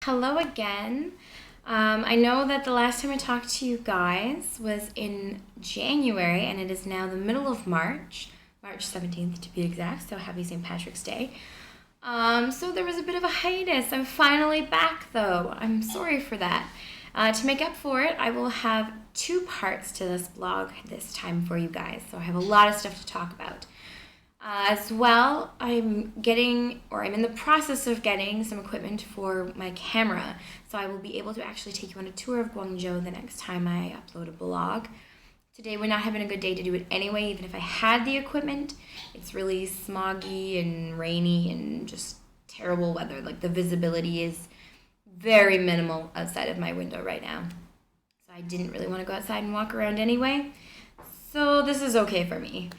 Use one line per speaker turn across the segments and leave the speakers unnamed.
Hello again. I know that the last time I talked to you guys was in January, and it is now the middle of March, March 17th to be exact, so happy St. Patrick's Day. So there was a bit of a hiatus. I'm finally back though. I'm sorry for that. To make up for it, I will have two parts to this blog this time for you guys, so I have a lot of stuff to talk about. As well, I'm in the process of getting some equipment for my camera, so I will be able to actually take you on a tour of Guangzhou the next time I upload a blog. Today would not have been a good day to do it anyway, even if I had the equipment. It's really smoggy and rainy and just terrible weather. Like, the visibility is very minimal outside of my window right now. So I didn't really want to go outside and walk around anyway. So this is okay for me.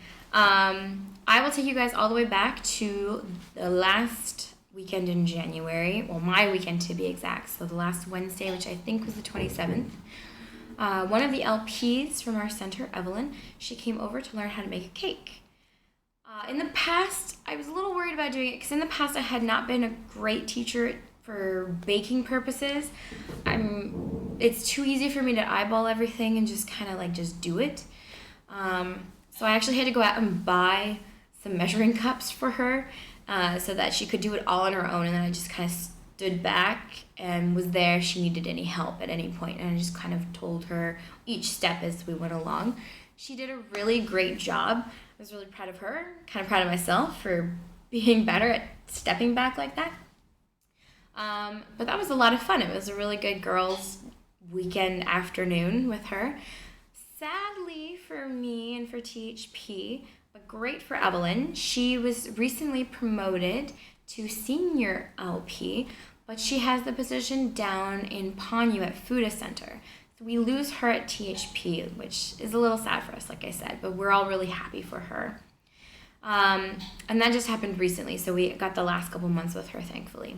I will take you guys all the way back to the last weekend in January, well, my weekend to be exact, so the last Wednesday, which I think was the 27th. One of the LPs from our center, Evelyn, she came over to learn how to make a cake. In the past, I was a little worried about doing it, because in the past I had not been a great teacher for baking purposes. It's too easy for me to eyeball everything and just kind of just do it. So I actually had to go out and buy some measuring cups for her so that she could do it all on her own. And then I just kind of stood back and was there if she needed any help at any point. And I just kind of told her each step as we went along. She did a really great job. I was really proud of her, kind of proud of myself for being better at stepping back like that. But that was a lot of fun. It was a really good girls' weekend afternoon with her. Sadly for me and for THP, but great for Evelyn, she was recently promoted to senior LP, but she has the position down in Panyu at Fuda Center. So we lose her at THP, which is a little sad for us, like I said, but we're all really happy for her. And that just happened recently, so we got the last couple months with her, thankfully.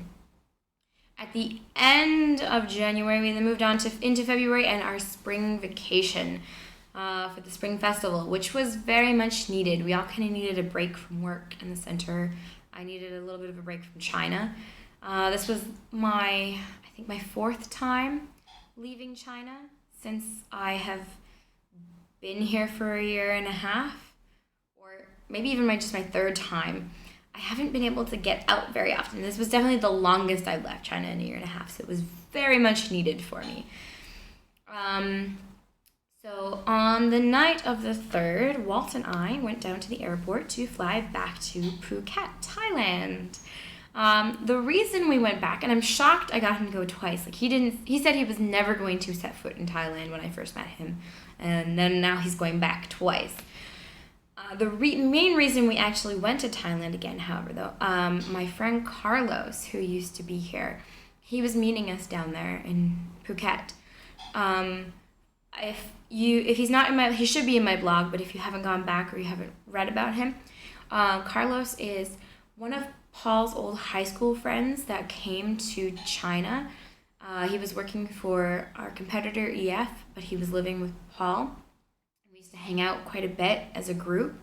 At the end of January, we then moved on into February and our spring vacation for the spring festival, which was very much needed. We all kind of needed a break from work in the center. I needed a little bit of a break from China. This was my fourth time leaving China since I have been here for a year and a half, or maybe even my third time. I haven't been able to get out very often. This was definitely the longest I've left China in a year and a half, so it was very much needed for me. So on the night of the 3rd, Walt and I went down to the airport to fly back to Phuket, Thailand. The reason we went back, and I'm shocked I got him to go twice. He said he was never going to set foot in Thailand when I first met him, and then now he's going back twice. The main reason we actually went to Thailand again, however, though, my friend Carlos, who used to be here, he was meeting us down there in Phuket. If he's not he should be in my blog, but if you haven't gone back or you haven't read about him, Carlos is one of Paul's old high school friends that came to China. He was working for our competitor EF, but he was living with Paul. We used to hang out quite a bit as a group.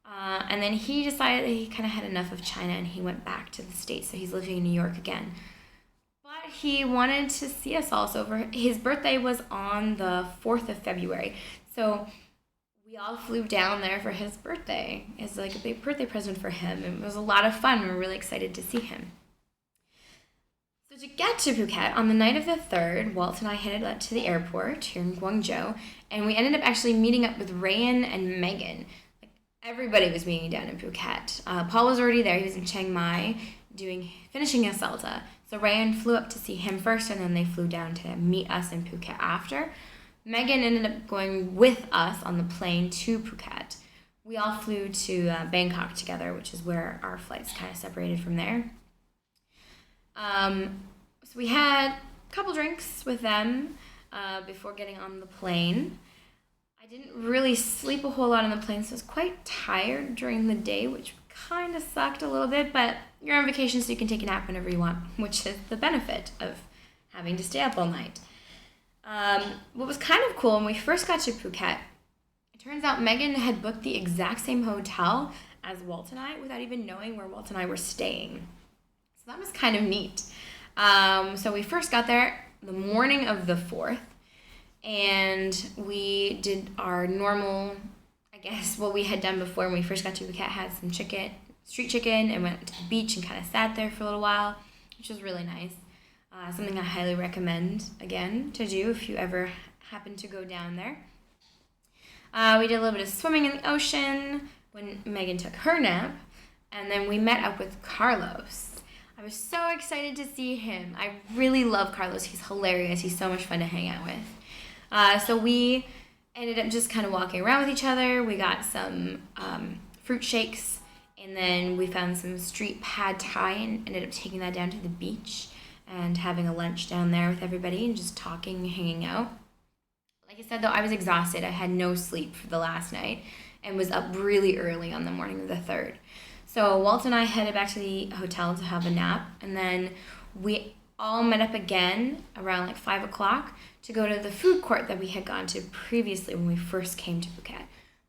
And then he decided that he kind of had enough of China and he went back to the States, so he's living in New York again. But he wanted to see us all, so his birthday was on the 4th of February. So we all flew down there for his birthday. It's like a big birthday present for him. It was a lot of fun. We were really excited to see him. So to get to Phuket, on the night of the 3rd, Walt and I headed up to the airport here in Guangzhou, and we ended up actually meeting up with Brianne and Megan. Everybody was meeting down in Phuket. Paul was already there. He was in Chiang Mai finishing his CELTA. So Ryan flew up to see him first, and then they flew down to meet us in Phuket after. Megan ended up going with us on the plane to Phuket. We all flew to Bangkok together, which is where our flights kind of separated from there. So we had a couple drinks with them before getting on the plane. I didn't really sleep a whole lot on the plane, so I was quite tired during the day, which kind of sucked a little bit, but you're on vacation, so you can take a nap whenever you want, which is the benefit of having to stay up all night. What was kind of cool, when we first got to Phuket, it turns out Megan had booked the exact same hotel as Walt and I without even knowing where Walt and I were staying. So that was kind of neat. So we first got there the morning of the 4th, and we did our normal, I guess, what we had done before when we first got to Phuket. Had some street chicken, and went to the beach and kind of sat there for a little while, which was really nice. Something I highly recommend, again, to do if you ever happen to go down there. We did a little bit of swimming in the ocean when Megan took her nap, and then we met up with Carlos. I was so excited to see him. I really love Carlos. He's hilarious. He's so much fun to hang out with. So we ended up just kind of walking around with each other. We got some fruit shakes, and then we found some street pad thai and ended up taking that down to the beach and having a lunch down there with everybody and just talking, hanging out. Like I said, though, I was exhausted. I had no sleep for the last night and was up really early on the morning of the 3rd. So Walt and I headed back to the hotel to have a nap, and then we all met up again around like 5 o'clock to go to the food court that we had gone to previously when we first came to Phuket.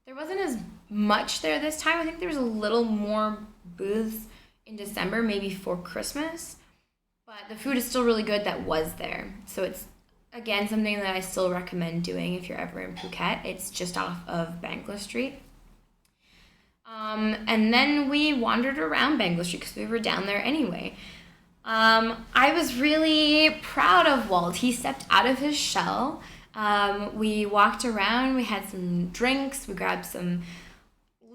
There wasn't as much there this time. I think there was a little more booths in December, maybe for Christmas, but the food is still really good that was there. So it's, again, something that I still recommend doing if you're ever in Phuket. It's just off of Bangla Street. And then we wandered around Bangla Street because we were down there anyway. I was really proud of Walt. He stepped out of his shell. We walked around, we had some drinks, we grabbed some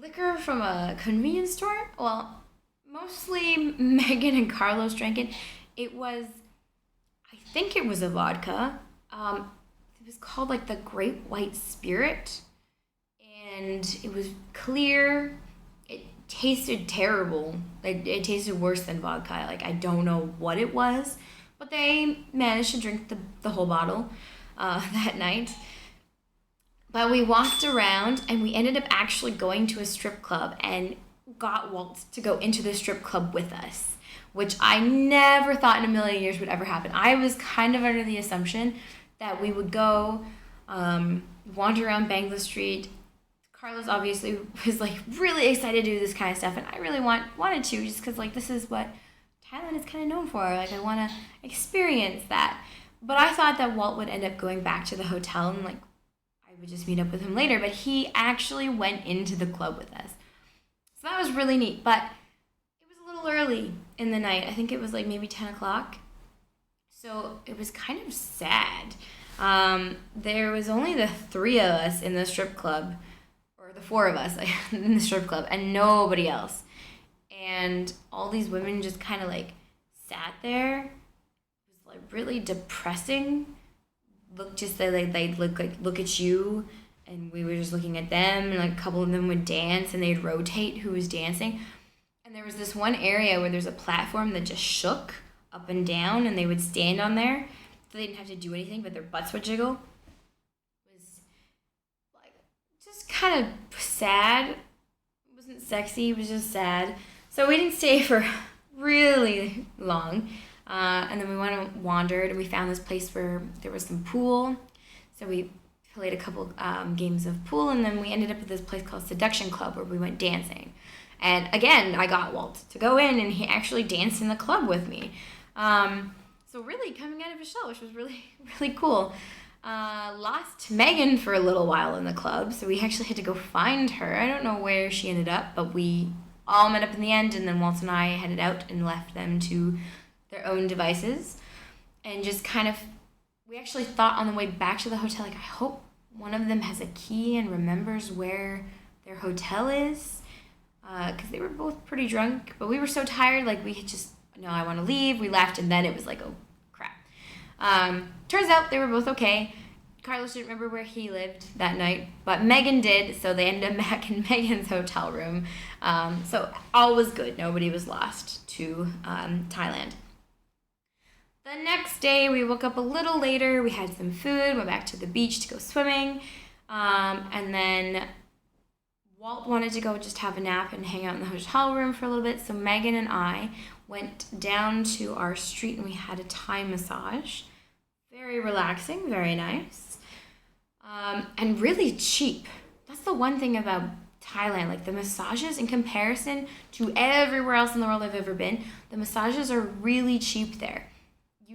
liquor from a convenience store. Well, mostly Megan and Carlos drank it. I think it was a vodka. It was called like the Great White Spirit, and it was clear. It tasted terrible. It tasted worse than vodka. Like, I don't know what it was, but they managed to drink the whole bottle that night. But we walked around, and we ended up actually going to a strip club and got Walt to go into the strip club with us, which I never thought in a million years would ever happen. I was kind of under the assumption that we would go wander around Bangla Street. Carlos obviously was like really excited to do this kind of stuff, and I really wanted to, just because like this is what Thailand is kind of known for. Like, I want to experience that. But I thought that Walt would end up going back to the hotel and like I would just meet up with him later, but he actually went into the club with us. So that was really neat, but it was a little early in the night. I think it was like maybe 10 o'clock. So it was kind of sad. There was only the 3 of us in the strip club, or the 4 of us in the strip club, and nobody else. And all these women just kind of like sat there. It was like really depressing. They'd look at you, and we were just looking at them, and like a couple of them would dance, and they'd rotate who was dancing. And there was this one area where there's a platform that just shook up and down, and they would stand on there, so they didn't have to do anything, but their butts would jiggle. It was like just kind of sad. It wasn't sexy. It was just sad. So we didn't stay for really long, and then we went and wandered, and we found this place where there was some pool. So we played a couple games of pool, and then we ended up at this place called Seduction Club where we went dancing. And again, I got Walt to go in, and he actually danced in the club with me. So really coming out of his shell, which was really, really cool. Lost Megan for a little while in the club, so we actually had to go find her. I don't know where she ended up, but we all met up in the end, and then Walt and I headed out and left them to their own devices. And just kind of, we actually thought on the way back to the hotel, like, I hope one of them has a key and remembers where their hotel is. Because they were both pretty drunk, but we were so tired, like we had just, no, I want to leave. We left, and then it was like, oh, crap. Turns out they were both okay. Carlos didn't remember where he lived that night, but Megan did, so they ended up back in Megan's hotel room. So all was good. Nobody was lost to Thailand. The next day, we woke up a little later. We had some food, went back to the beach to go swimming, and then Walt wanted to go just have a nap and hang out in the hotel room for a little bit, so Megan and I went down to our street and we had a Thai massage. Very relaxing, very nice, and really cheap. That's the one thing about Thailand, like the massages in comparison to everywhere else in the world I've ever been, the massages are really cheap there.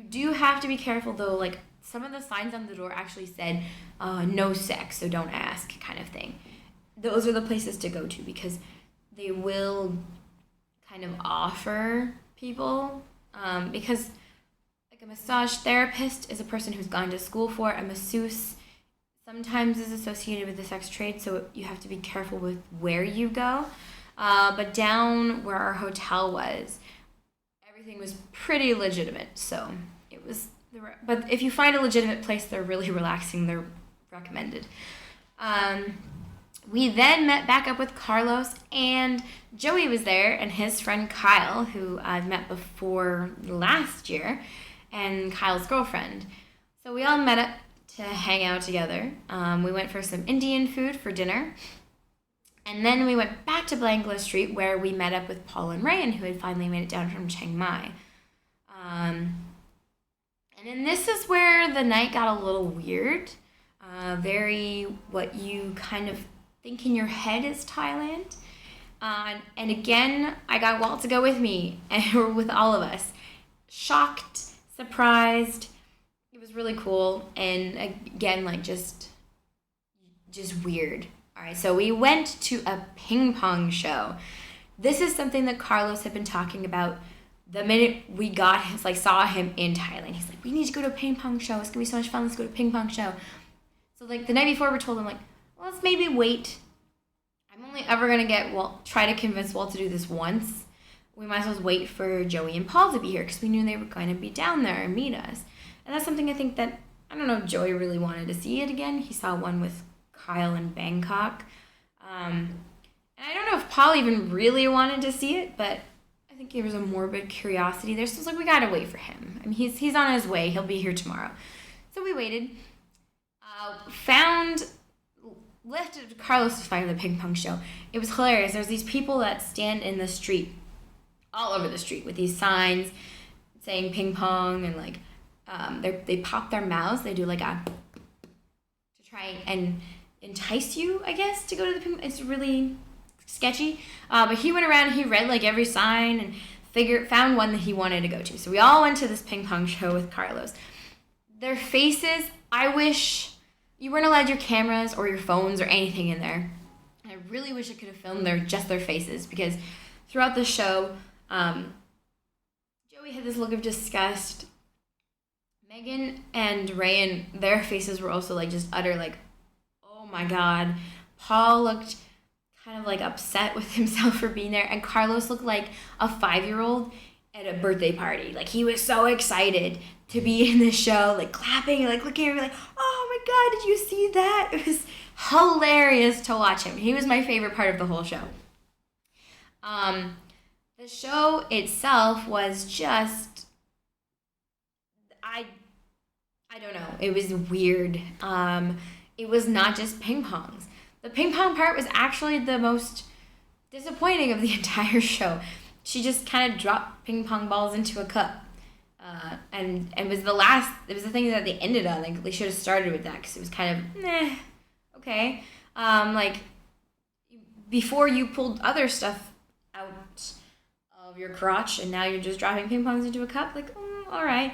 do have to be careful though, like some of the signs on the door actually said no sex, so don't ask kind of thing. Those are the places to go to because they will kind of offer people because like a massage therapist is a person who's gone to school for it. A masseuse sometimes is associated with the sex trade, so you have to be careful with where you go. But down where our hotel was, everything was pretty legitimate, so it was. But if you find a legitimate place, they're really relaxing. They're recommended. We then met back up with Carlos, and Joey was there, and his friend Kyle, who I've met before last year, and Kyle's girlfriend. So we all met up to hang out together. We went for some Indian food for dinner. And then we went back to Blanguela Street where we met up with Paul and Ryan, who had finally made it down from Chiang Mai. And then this is where the night got a little weird. Very what you kind of think in your head is Thailand. And again, I got Walt to go with me, and with all of us. Shocked, surprised. It was really cool. And again, like just weird. All right, so we went to a ping pong show. This is something that Carlos had been talking about the minute we saw him in Thailand. He's like, we need to go to a ping pong show. It's gonna be so much fun. Let's go to a ping pong show. So like the night before, we told him like, well, let's maybe wait. I'm only ever gonna try to convince Walt to do this once. We might as well wait for Joey and Paul to be here because we knew they were going to be down there and meet us. And that's something I think that I don't know if Joey really wanted to see it again. He saw one with Kyle in Bangkok. And I don't know if Paul even really wanted to see it, but I think there was a morbid curiosity there. So it's like, we gotta wait for him. I mean, he's on his way. He'll be here tomorrow. So we waited. Lifted Carlos to find the ping pong show. It was hilarious. There's these people that stand in the street, all over the street, with these signs saying ping pong, and like they pop their mouths. They do like to try and entice you, I guess, to go to the ping. It's really sketchy. But he went around, he read like every sign and found one that he wanted to go to. So we all went to this ping pong show with Carlos. Their faces, I wish you weren't allowed your cameras or your phones or anything in there. I really wish I could have filmed their faces, because throughout the show, Joey had this look of disgust. Megan and Ryan, their faces were also like just utter like, oh my God. Paul looked kind of like upset with himself for being there, and Carlos looked like a 5-year-old at a birthday party. Like he was so excited to be in this show, like clapping, like looking at me like, oh my God, did you see that? It was hilarious to watch him. He was my favorite part of the whole show. The show itself was just, I don't know. It was weird. It was not just ping pongs. The ping pong part was actually the most disappointing of the entire show. She just kind of dropped ping pong balls into a cup. And it was the thing that they ended on. Like, they should have started with that, because it was kind of, okay. Like, before you pulled other stuff out of your crotch, and now you're just dropping ping pongs into a cup. Like, all right.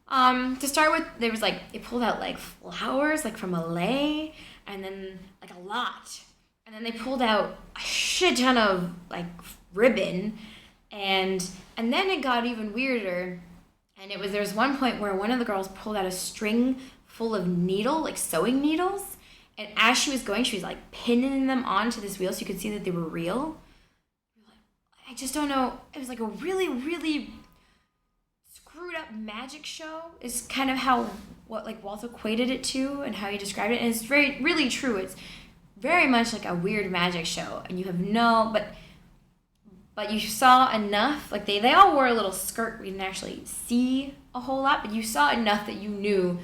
To start with, there was like, they pulled out like flowers, like from a lei, and then like a lot. And then they pulled out a shit ton of like ribbon, and then it got even weirder. And there was one point where one of the girls pulled out a string full of like sewing needles. And as she was going, she was like pinning them onto this wheel so you could see that they were real. I just don't know. It was like a really, really screwed up magic show is kind of what like Walt equated it to and how he described it. And it's very, really true. It's very much like a weird magic show. And you have but you saw enough, like they all wore a little skirt. We didn't actually see a whole lot, but you saw enough that you knew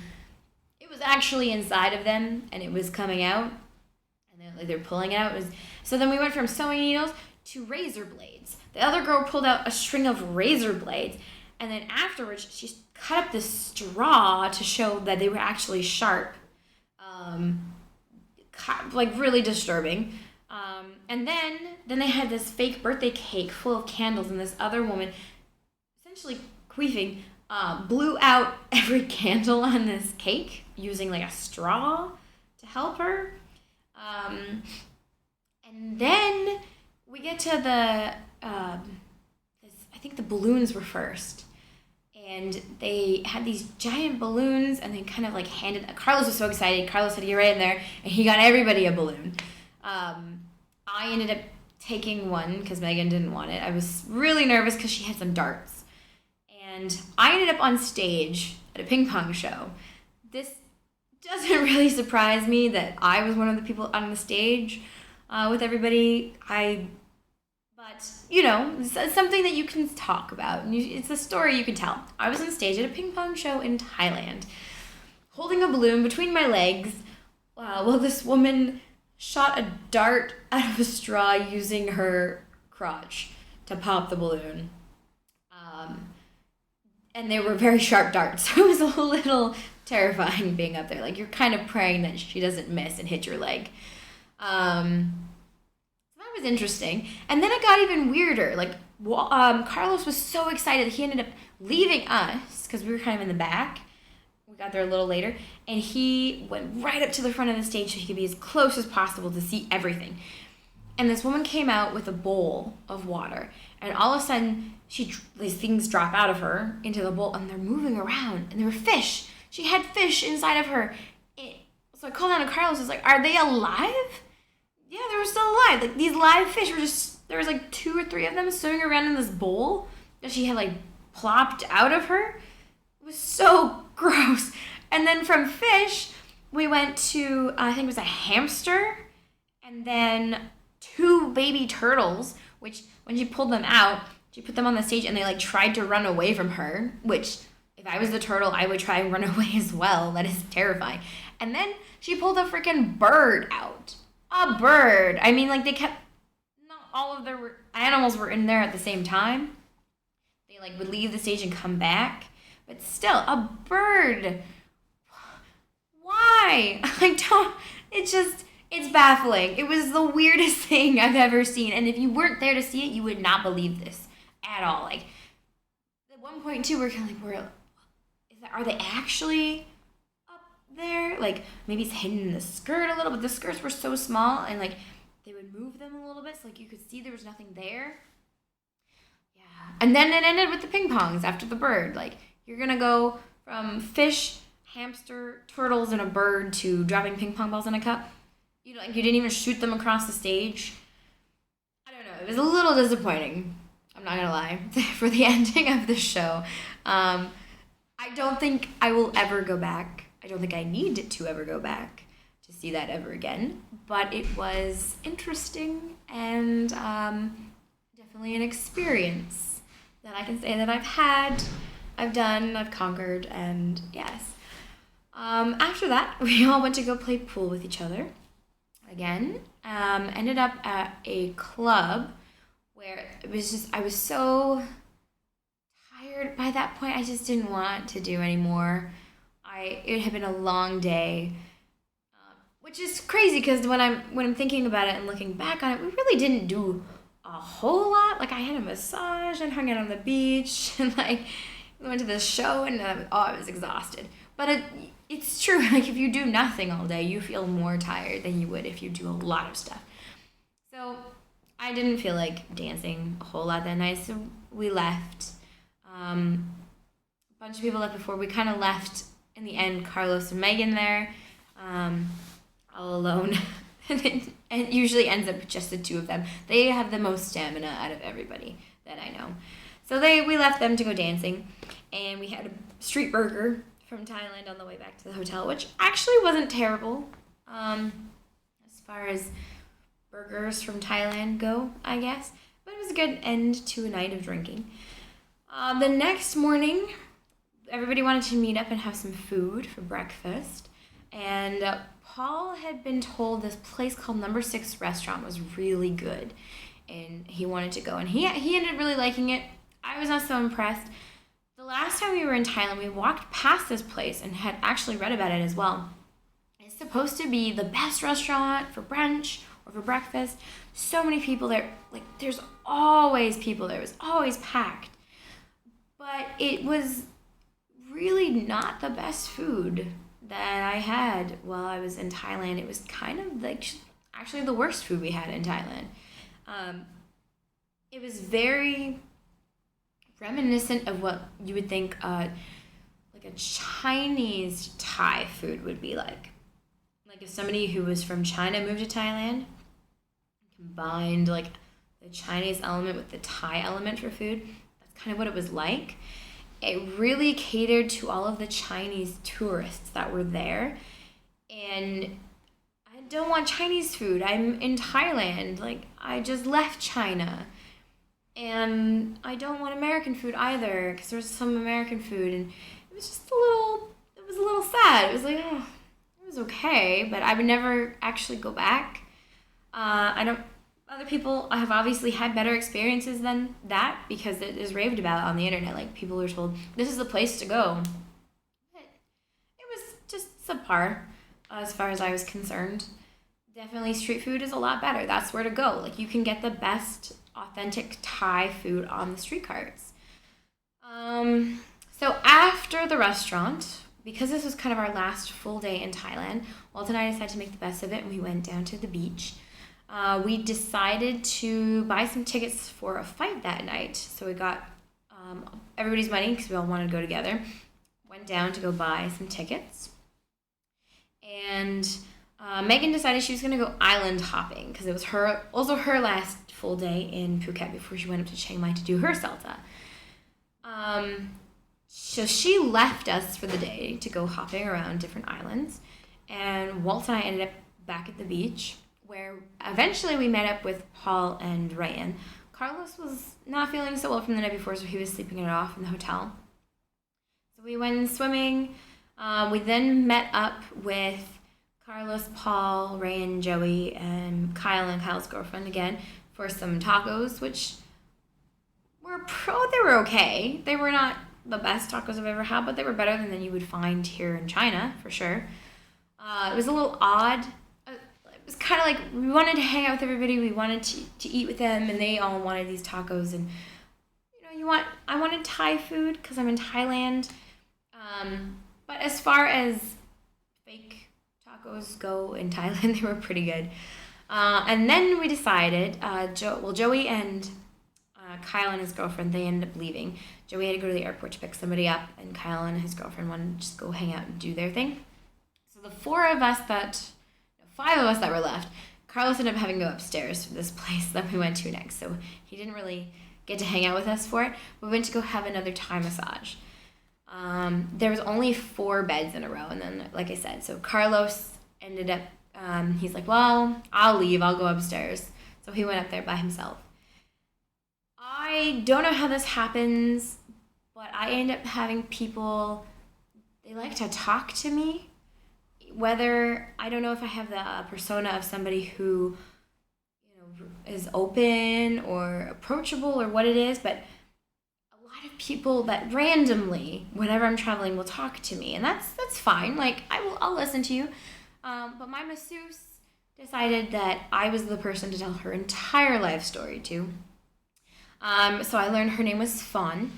it was actually inside of them and it was coming out, and they're pulling it out. So then we went from sewing needles to razor blades. The other girl pulled out a string of razor blades, and then afterwards she cut up this straw to show that they were actually sharp. Like really disturbing. And then they had this fake birthday cake full of candles, and this other woman essentially queefing blew out every candle on this cake using like a straw to help her. And then we get to I think the balloons were first. And they had these giant balloons, and they kind of like Carlos was so excited. Carlos had to get right in there, and he got everybody a balloon. I ended up taking one because Megan didn't want it. I was really nervous because she had some darts. And I ended up on stage at a ping pong show. This doesn't really surprise me that I was one of the people on the stage with everybody. But, it's something that you can talk about. It's a story you can tell. I was on stage at a ping pong show in Thailand, holding a balloon between my legs, while this woman shot a dart out of a straw using her crotch to pop the balloon. And they were very sharp darts, so it was a little terrifying being up there. Like, you're kind of praying that she doesn't miss and hit your leg. Was interesting. And then it got even weirder. Like, Carlos was so excited that he ended up leaving us because we were kind of in the back. We got there a little later, and he went right up to the front of the stage so he could be as close as possible to see everything. And this woman came out with a bowl of water, and all of a sudden these things drop out of her into the bowl, and they're moving around, and there were fish. She had fish inside of her. So I called down to Carlos. I was like, "Are they alive?" Yeah, they were still alive. Like, these live fish were there was like 2 or 3 of them swimming around in this bowl that she had like plopped out of her. It was so gross. And then from fish, we went to, I think it was a hamster, and then 2 baby turtles, which when she pulled them out, she put them on the stage and they like tried to run away from her, which if I was the turtle, I would try and run away as well. That is terrifying. And then she pulled a freaking bird out. A bird. I mean, like, not all of their animals were in there at the same time. They, like, would leave the stage and come back. But still, a bird. Why? It's baffling. It was the weirdest thing I've ever seen. And if you weren't there to see it, you would not believe this at all. Like, at one point, too, we're kind of like, are they actually there? Like, maybe it's hidden in the skirt a little, but the skirts were so small, and like they would move them a little bit so like you could see there was nothing there. Yeah. And then it ended with the ping pongs after the bird. Like, you're gonna go from fish, hamster, turtles, and a bird to dropping ping pong balls in a cup. You didn't even shoot them across the stage. I don't know, it was a little disappointing, I'm not gonna lie, for the ending of the show. I don't think I will ever go back. I don't think I need to ever go back to see that ever again. But it was interesting and definitely an experience that I can say that I've done, I've conquered, and yes. After that, we all went to go play pool with each other again. Ended up at a club where I was so tired by that point. I just didn't want to do anymore. It had been a long day, which is crazy because when I'm thinking about it and looking back on it, we really didn't do a whole lot. Like, I had a massage and hung out on the beach and like we went to the show and I was exhausted. But it's true. Like, if you do nothing all day, you feel more tired than you would if you do a lot of stuff. So I didn't feel like dancing a whole lot that night, so we left. A bunch of people left before we kind of left. In the end, Carlos and Megan there, all alone. And it usually ends up with just the 2 of them. They have the most stamina out of everybody that I know. So we left them to go dancing, and we had a street burger from Thailand on the way back to the hotel, which actually wasn't terrible as far as burgers from Thailand go, I guess. But it was a good end to a night of drinking. The next morning, everybody wanted to meet up and have some food for breakfast. And Paul had been told this place called Number 6 Restaurant was really good. And he wanted to go. And he ended up really liking it. I was not so impressed. The last time we were in Thailand, we walked past this place and had actually read about it as well. It's supposed to be the best restaurant for brunch or for breakfast. So many people there. Like, there's always people there. It was always packed. But it was really not the best food that I had while I was in Thailand. It was kind of like actually the worst food we had in Thailand. Um, it was very reminiscent of what you would think like a Chinese Thai food would be like. Like if somebody who was from China moved to Thailand, combined like the Chinese element with the Thai element for food, that's kind of what it was like. It really catered to all of the Chinese tourists that were there. And I don't want Chinese food. I'm in Thailand. Like, I just left China. And I don't want American food either, because there's some American food. And it was just it was a little sad. It was like, oh, it was okay, but I would never actually go back. I don't Other people have obviously had better experiences than that because it is raved about on the internet. Like, people are told, this is the place to go. But it was just subpar as far as I was concerned. Definitely street food is a lot better. That's where to go. Like, you can get the best authentic Thai food on the street carts. So after the restaurant, because this was kind of our last full day in Thailand, Walt and I decided to make the best of it, and we went down to the beach. We decided to buy some tickets for a fight that night. So we got everybody's money because we all wanted to go together. Went down to go buy some tickets. And Megan decided she was going to go island hopping because it was also her last full day in Phuket before she went up to Chiang Mai to do her Celta. So she left us for the day to go hopping around different islands. And Walt and I ended up back at the beach, where eventually we met up with Paul and Brianne. Carlos was not feeling so well from the night before, so he was sleeping it off in the hotel. So we went swimming. We then met up with Carlos, Paul, Ryan, Joey, and Kyle and Kyle's girlfriend again for some tacos, which they were okay. They were not the best tacos I've ever had, but they were better than you would find here in China, for sure. It was a little odd. It was kind of like we wanted to hang out with everybody. We wanted to eat with them, and they all wanted these tacos. And I wanted Thai food because I'm in Thailand. But as far as fake tacos go in Thailand, they were pretty good. And then we decided, Joey and Kyle and his girlfriend, they ended up leaving. Joey had to go to the airport to pick somebody up, and Kyle and his girlfriend wanted to just go hang out and do their thing. So the 5 of us that were left, Carlos ended up having to go upstairs to this place that we went to next. So he didn't really get to hang out with us for it. We went to go have another Thai massage. There was only 4 beds in a row. And then, like I said, so Carlos ended up, he's like, well, I'll leave. I'll go upstairs. So he went up there by himself. I don't know how this happens, but I end up having people, they like to talk to me. I don't know if I have the persona of somebody who, is open or approachable or what it is, but a lot of people that randomly, whenever I'm traveling, will talk to me, and that's fine. Like, I'll listen to you. But my masseuse decided that I was the person to tell her entire life story to. So I learned her name was Fawn,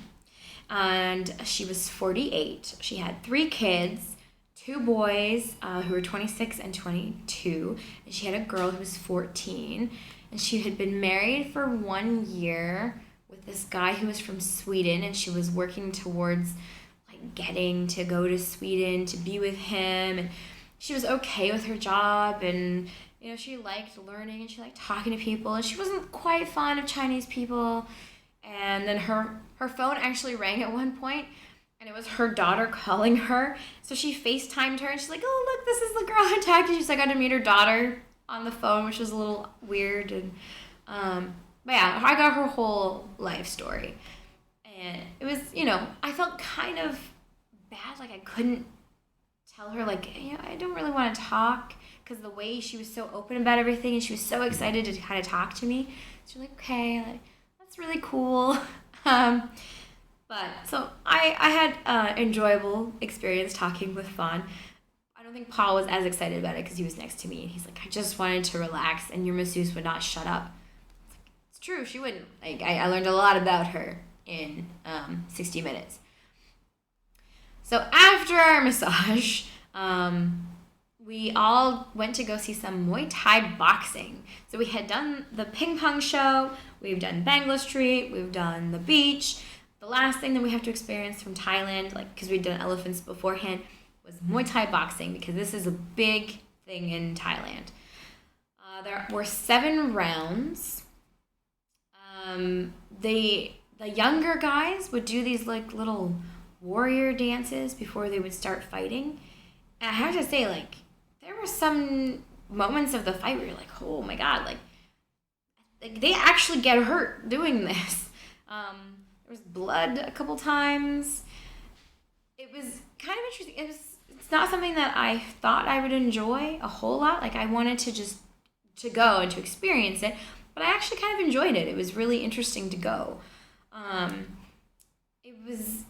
and she was 48. She had 3 kids. 2 boys who were 26 and 22, and she had a girl who was 14, and she had been married for 1 year with this guy who was from Sweden, and she was working towards like getting to go to Sweden to be with him, and she was okay with her job, and she liked learning, and she liked talking to people, and she wasn't quite fond of Chinese people. And then her phone actually rang at one point, and it was her daughter calling her. So she FaceTimed her, and she's like, oh, look, this is the girl I talked to. She's like, I got to meet her daughter on the phone, which was a little weird. And but yeah, I got her whole life story. And it was, I felt kind of bad. Like, I couldn't tell her, like, I don't really want to talk, because the way she was so open about everything, and she was so excited to kind of talk to me. So like, okay, like, that's really cool. But so I had enjoyable experience talking with Fawn. I don't think Paul was as excited about it because he was next to me, and he's like, I just wanted to relax, and your masseuse would not shut up. It's true, she wouldn't. Like, I learned a lot about her in 60 minutes. So after our massage, we all went to go see some Muay Thai boxing. So we had done the ping pong show, we've done Bangla Street, we've done the beach. The last thing that we have to experience from Thailand, like because we'd done elephants beforehand, was Muay Thai boxing, because this is a big thing in Thailand. There were 7 rounds. The younger guys would do these like little warrior dances before they would start fighting. And I have to say, like, there were some moments of the fight where you're like, oh my god, like they actually get hurt doing this. There was blood a couple times. It was kind of interesting. It's not something that I thought I would enjoy a whole lot. Like, I wanted to go and to experience it, but I actually kind of enjoyed it. It was really interesting to go. It was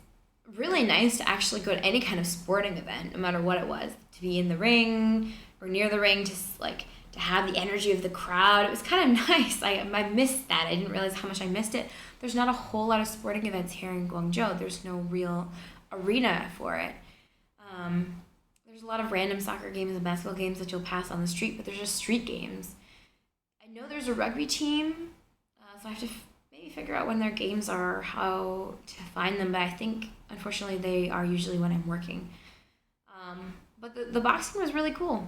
really nice to actually go to any kind of sporting event, no matter what it was, to be in the ring or near the ring, to have the energy of the crowd. It was kind of nice. I missed that. I didn't realize how much I missed it. There's not a whole lot of sporting events here in Guangzhou. There's no real arena for it. There's a lot of random soccer games and basketball games that you'll pass on the street, but they're just street games. I know there's a rugby team, so I have to maybe figure out when their games are, how to find them, but I think, unfortunately, they are usually when I'm working. But the boxing was really cool.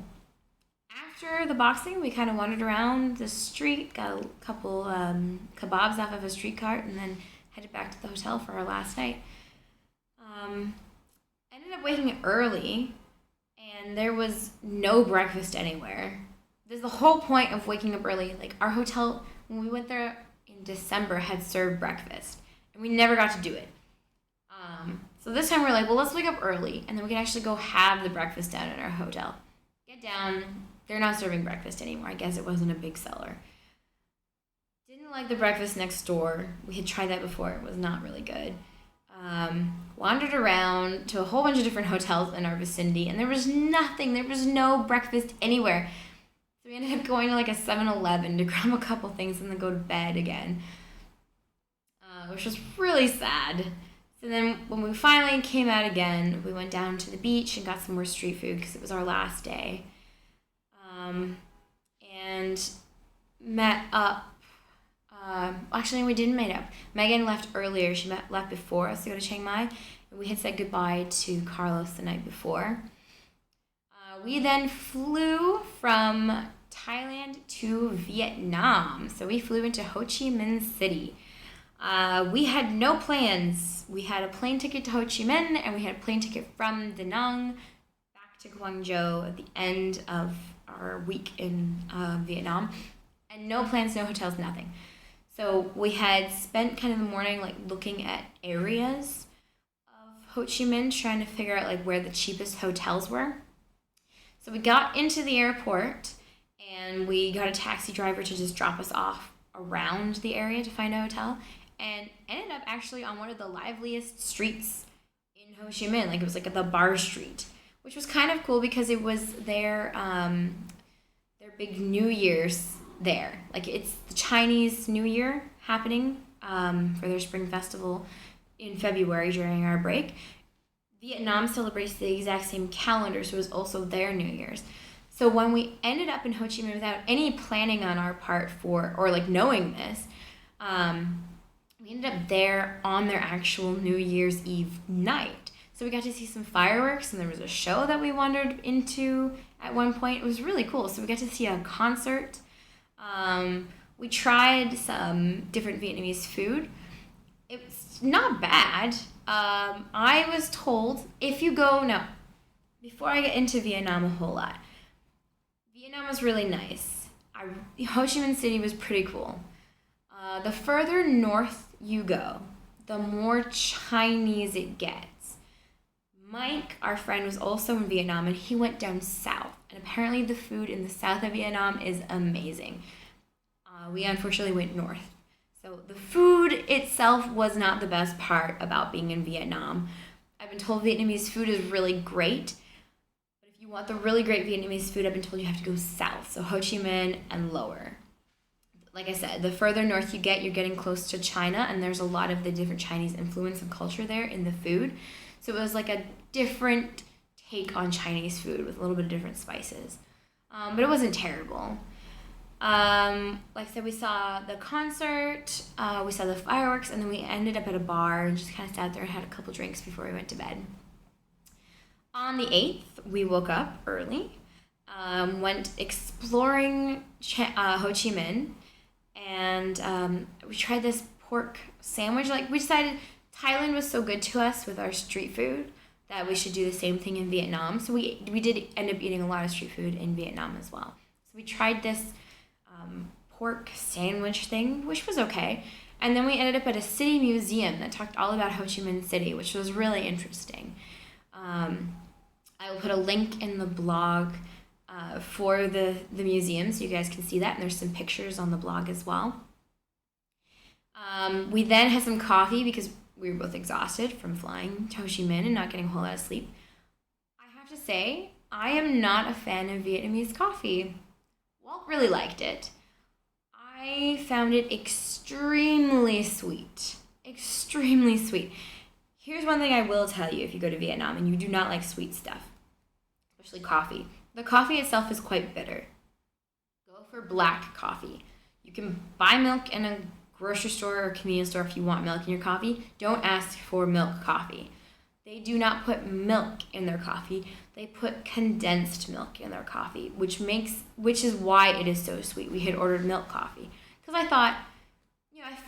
After the boxing, we kind of wandered around the street, got a couple kebabs off of a street cart, and then headed back to the hotel for our last night. Ended up waking up early, and there was no breakfast anywhere. There's the whole point of waking up early. Like, our hotel, when we went there in December, had served breakfast, and we never got to do it. So this time we're like, well, let's wake up early, and then we can actually go have the breakfast down at our hotel. Get down. They're not serving breakfast anymore. I guess it wasn't a big seller. Didn't like the breakfast next door. We had tried that before. It was not really good. Wandered around to a whole bunch of different hotels in our vicinity, and there was nothing. There was no breakfast anywhere. So we ended up going to like a 7-Eleven to grab a couple things and then go to bed again, which was really sad. So then when we finally came out again, we went down to the beach and got some more street food because it was our last day. And met up. Actually, we didn't meet up. Megan left earlier. She left before us to go to Chiang Mai. And we had said goodbye to Carlos the night before. We then flew from Thailand to Vietnam. So we flew into Ho Chi Minh City. We had no plans. We had a plane ticket to Ho Chi Minh, and we had a plane ticket from Da Nang back to Guangzhou at the end of our week in Vietnam. And no plans, no hotels, nothing. So we had spent kind of the morning like looking at areas of Ho Chi Minh, trying to figure out like where the cheapest hotels were. So we got into the airport, and we got a taxi driver to just drop us off around the area to find a hotel, and ended up actually on one of the liveliest streets in Ho Chi Minh. Like, it was like the bar street, which was kind of cool because it was their big New Year's there. Like, it's the Chinese New Year happening for their spring festival in February during our break. Vietnam celebrates the exact same calendar, so it was also their New Year's. So when we ended up in Ho Chi Minh without any planning on our part or like knowing this, we ended up there on their actual New Year's Eve night. So we got to see some fireworks, and there was a show that we wandered into at one point. It was really cool. So we got to see a concert. We tried some different Vietnamese food. It's not bad. I was told before I get into Vietnam a whole lot, Vietnam was really nice. Ho Chi Minh City was pretty cool. The further north you go, the more Chinese it gets. Mike, our friend, was also in Vietnam, and he went down south. And apparently the food in the south of Vietnam is amazing. We unfortunately went north. So the food itself was not the best part about being in Vietnam. I've been told Vietnamese food is really great. But if you want the really great Vietnamese food, I've been told you have to go south. So Ho Chi Minh and lower. Like I said, the further north you get, you're getting close to China, and there's a lot of the different Chinese influence and culture there in the food. So it was like a different take on Chinese food with a little bit of different spices. But it wasn't terrible. Like I said, we saw the concert, we saw the fireworks, and then we ended up at a bar and just kind of sat there and had a couple drinks before we went to bed. On the 8th, we woke up early, went exploring Ho Chi Minh, and we tried this pork sandwich. Like, we decided Thailand was so good to us with our street food that we should do the same thing in Vietnam. So we did end up eating a lot of street food in Vietnam as well. So we tried this pork sandwich thing, which was okay. And then we ended up at a city museum that talked all about Ho Chi Minh City, which was really interesting. I will put a link in the blog for the museum so you guys can see that, and there's some pictures on the blog as well. We then had some coffee because we were both exhausted from flying to Ho Chi Minh and not getting a whole lot of sleep. I have to say, I am not a fan of Vietnamese coffee. Walt really liked it. I found it extremely sweet. Extremely sweet. Here's one thing I will tell you if you go to Vietnam and you do not like sweet stuff, especially coffee. The coffee itself is quite bitter. Go for black coffee. You can buy milk in a grocery store or convenience store if you want milk in your coffee. Don't ask for milk coffee. They do not put milk in their coffee. They put condensed milk in their coffee, which is why it is so sweet. We had ordered milk coffee because I thought,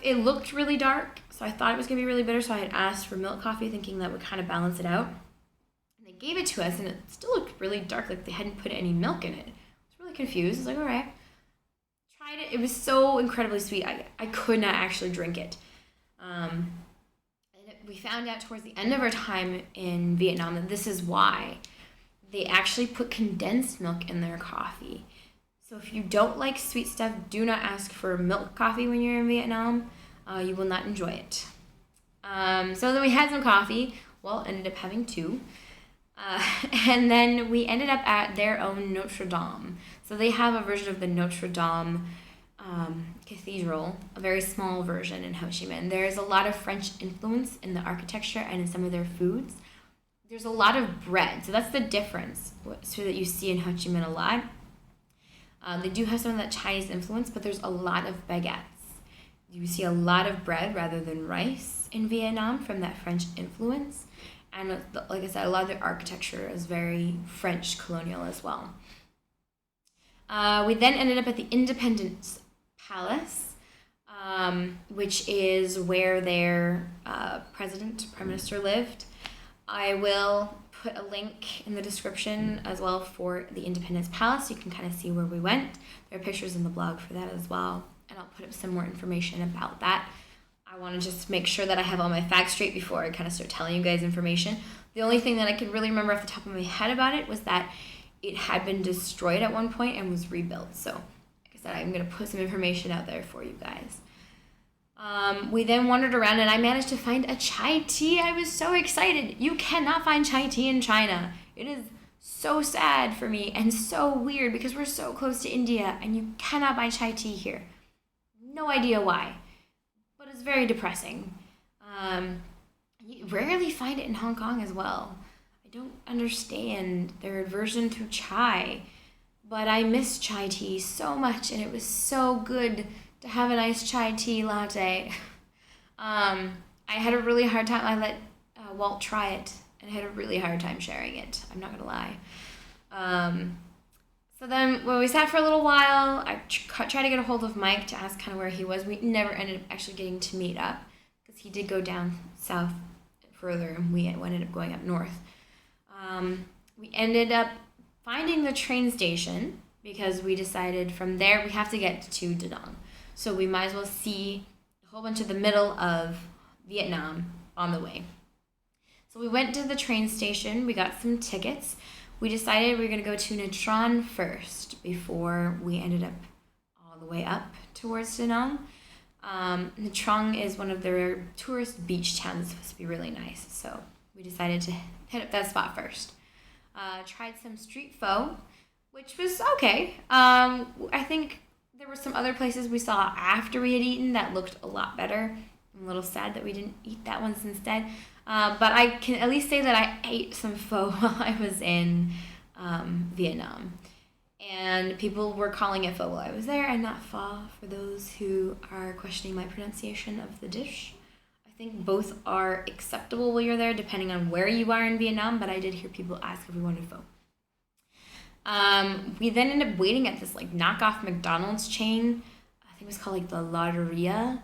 it looked really dark, so I thought it was going to be really bitter, so I had asked for milk coffee thinking that would kind of balance it out. And they gave it to us, and it still looked really dark, like they hadn't put any milk in it. I was really confused. I was like, all right. Tried it. It was so incredibly sweet. I could not actually drink it. And we found out towards the end of our time in Vietnam that this is why they actually put condensed milk in their coffee. So if you don't like sweet stuff, do not ask for milk coffee when you're in Vietnam. You will not enjoy it. So then we had some coffee. Well, ended up having two. And then we ended up at their own Notre Dame. So they have a version of the Notre Dame cathedral, a very small version in Ho Chi Minh. There is a lot of French influence in the architecture and in some of their foods. There's a lot of bread. So that's the difference so that you see in Ho Chi Minh a lot. They do have some of that Chinese influence, but there's a lot of baguettes. You see a lot of bread rather than rice in Vietnam from that French influence. And like I said, a lot of their architecture is very French colonial as well. We then ended up at the Independence Palace, which is where their prime minister lived. I will put a link in the description as well for the Independence Palace. You can kind of see where we went. There are pictures in the blog for that as well. And I'll put up some more information about that. I want to just make sure that I have all my facts straight before I kind of start telling you guys information. The only thing that I could really remember off the top of my head about it was that it had been destroyed at one point and was rebuilt. So, like I said, I'm going to put some information out there for you guys. We then wandered around and I managed to find a chai tea. I was so excited. You cannot find chai tea in China. It is so sad for me and so weird because we're so close to India and you cannot buy chai tea here. No idea why, but it's very depressing. You rarely find it in Hong Kong as well. I don't understand their aversion to chai, but I miss chai tea so much and it was so good to have a nice chai tea latte. I had a really hard time. I let Walt try it and I had a really hard time sharing it. I'm not going to lie. So then when we sat for a little while, I tried to get a hold of Mike to ask kind of where he was. We never ended up actually getting to meet up because he did go down south further and we ended up going up north. We ended up finding the train station because we decided from there we have to get to Da Nang. So we might as well see a whole bunch of the middle of Vietnam on the way. So we went to the train station. We got some tickets. We decided we were going to go to Nha Trang first before we ended up all the way up towards Da Nang. Nha Trang is one of their tourist beach towns. It's supposed to be really nice. So we decided to hit up that spot first. Tried some street pho, which was okay. I think there were some other places we saw after we had eaten that looked a lot better. I'm a little sad that we didn't eat that one instead. But I can at least say that I ate some pho while I was in Vietnam. And people were calling it pho while I was there, and not pho for those who are questioning my pronunciation of the dish. I think both are acceptable while you're there, depending on where you are in Vietnam, but I did hear people ask if we wanted pho. We then ended up waiting at this like knockoff McDonald's chain. I think it was called like the Lotteria.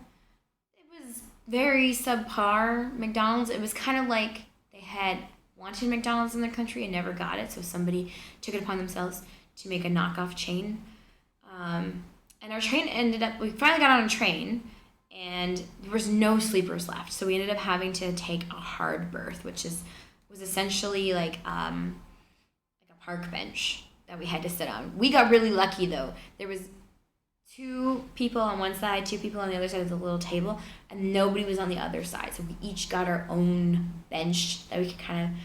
It was very subpar McDonald's. It was kind of like they had wanted McDonald's in their country and never got it, so somebody took it upon themselves to make a knockoff chain. And our train we finally got on a train, and there was no sleepers left, so we ended up having to take a hard berth, which was essentially like a park bench that we had to sit on. We got really lucky though. There was 2 people on one side, 2 people on the other side of the little table, and nobody was on the other side. So we each got our own bench that we could kind of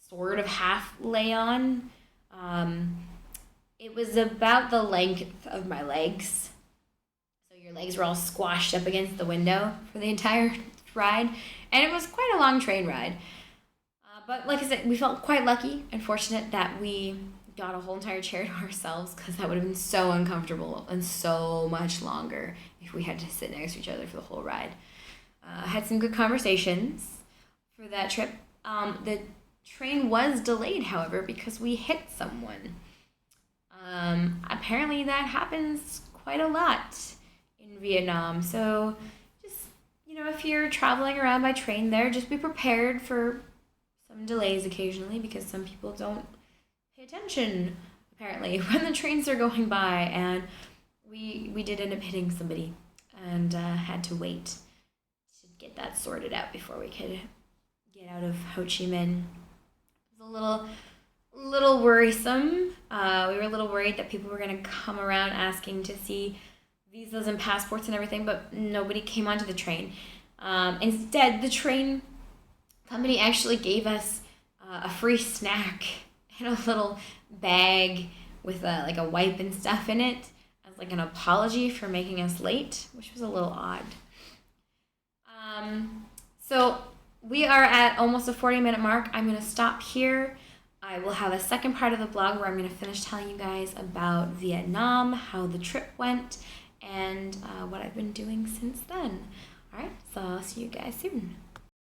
sort of half lay on. It was about the length of my legs. So your legs were all squashed up against the window for the entire ride. And it was quite a long train ride. But like I said, we felt quite lucky and fortunate that we got a whole entire chair to ourselves, because that would have been so uncomfortable and so much longer if we had to sit next to each other for the whole ride. I had some good conversations for that trip. The train was delayed, however, because we hit someone. Apparently that happens quite a lot in Vietnam. So just, if you're traveling around by train there, just be prepared for some delays occasionally, because some people don't pay attention, apparently, when the trains are going by. And we did end up hitting somebody and had to wait to get that sorted out before we could get out of Ho Chi Minh. It was a little worrisome. We were a little worried that people were going to come around asking to see visas and passports and everything, but nobody came onto the train. Instead, the train company actually gave us a free snack and a little bag with a wipe and stuff in it as like an apology for making us late, which was a little odd. So we are at almost a 40-minute mark. I'm going to stop here. I will have a second part of the blog where I'm going to finish telling you guys about Vietnam, how the trip went, and what I've been doing since then. All right, so I'll see you guys soon.